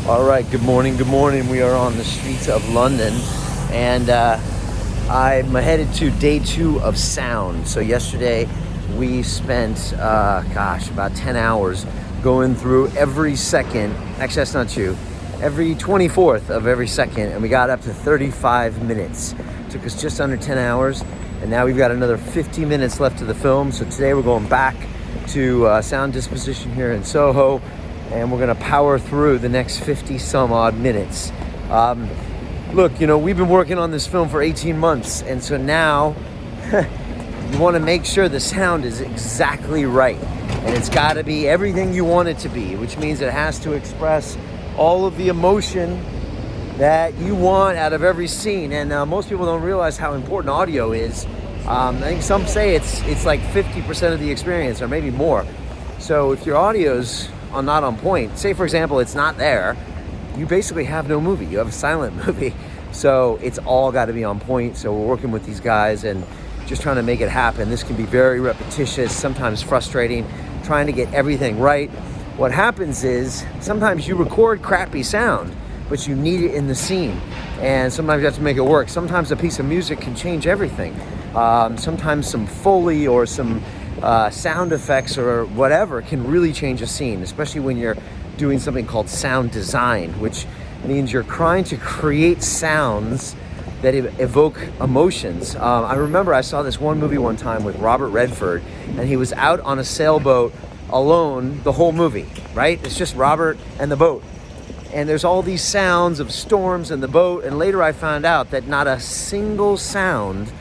All right, good morning, good morning. We are on the streets of London, and I'm headed to day 2 of sound. So yesterday we spent, about 10 hours going through every second. Actually, that's not true. Every 24th of every second, and we got up to 35 minutes. Took us just under 10 hours, and now we've got another 50 minutes left of the film. So today we're going back to Sound Disposition here in Soho, and we're gonna power through the next 50 some odd minutes. Look, we've been working on this film for 18 months, and so now you wanna make sure the sound is exactly right. And it's gotta be everything you want it to be, which means it has to express all of the emotion that you want out of every scene. And most people don't realize how important audio is. I think some say it's like 50% of the experience, or maybe more. So if your audio's not on point, say for example it's not there, you basically have no movie. You have a silent movie. So it's all got to be on point. So we're working with these guys and just trying to make it happen. This can be very repetitious, sometimes frustrating, trying to get everything right. What happens is sometimes you record crappy sound, but you need it in the scene, and sometimes you have to make it work. Sometimes a piece of music can change everything. Sometimes some Foley or some sound effects or whatever can really change a scene, especially when you're doing something called sound design, which means you're trying to create sounds that evoke emotions. I remember I saw this one movie one time with Robert Redford, and he was out on a sailboat alone the whole movie, right? It's just Robert and the boat. And there's all these sounds of storms and the boat, and later I found out that not a single sound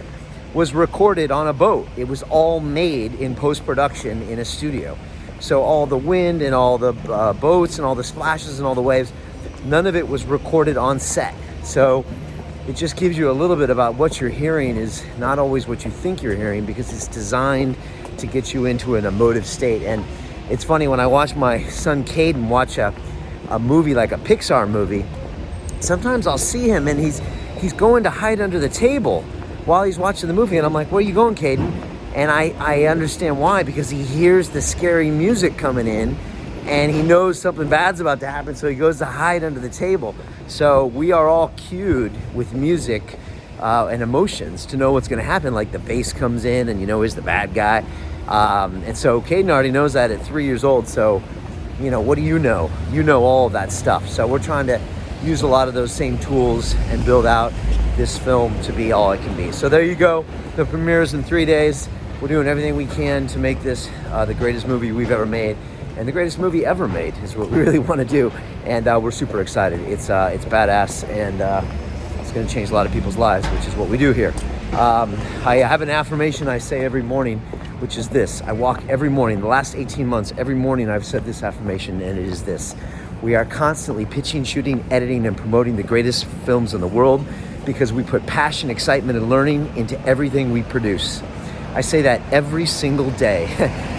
was recorded on a boat. It was all made in post-production in a studio. So all the wind and all the boats and all the splashes and all the waves, none of it was recorded on set. So it just gives you a little bit about what you're hearing is not always what you think you're hearing, because it's designed to get you into an emotive state. And it's funny, when I watch my son Caden watch a movie like a Pixar movie, sometimes I'll see him and he's going to hide under the table while he's watching the movie, and I'm like, where are you going, Caden? And I understand why, because he hears the scary music coming in and he knows something bad's about to happen, so he goes to hide under the table. So we are all cued with music and emotions to know what's going to happen, like the bass comes in and is the bad guy. And so Caden already knows that at 3 years old. So what do you know? You know all of that stuff. So we're trying to use a lot of those same tools and build out this film to be all it can be. So there you go. The premiere is in 3 days. We're doing everything we can to make this the greatest movie we've ever made, and the greatest movie ever made is what we really want to do. And we're super excited. It's badass, and it's going to change a lot of people's lives, which is what we do here. I have an affirmation I say every morning, which is this. I walk every morning. The last 18 months, every morning I've said this affirmation, and it is this: we are constantly pitching, shooting, editing, and promoting the greatest films in the world, because we put passion, excitement, and learning into everything we produce. I say that every single day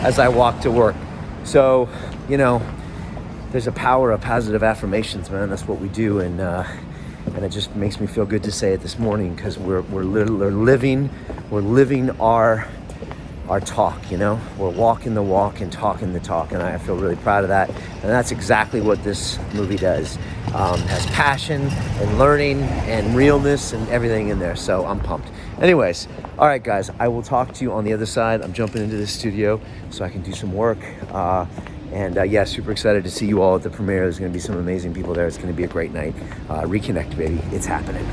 as I walk to work. So, there's a power of positive affirmations, man. That's what we do, and it just makes me feel good to say it this morning, because we're living our talk. We're walking the walk and talking the talk, and I feel really proud of that. And that's exactly what this movie does. Has passion and learning and realness and everything in there. So I'm pumped. Anyways, all right, guys, I will talk to you on the other side. I'm jumping into the studio so I can do some work. Super excited to see you all at the premiere. There's going to be some amazing people there. It's going to be a great night. Reconnect, baby. It's happening.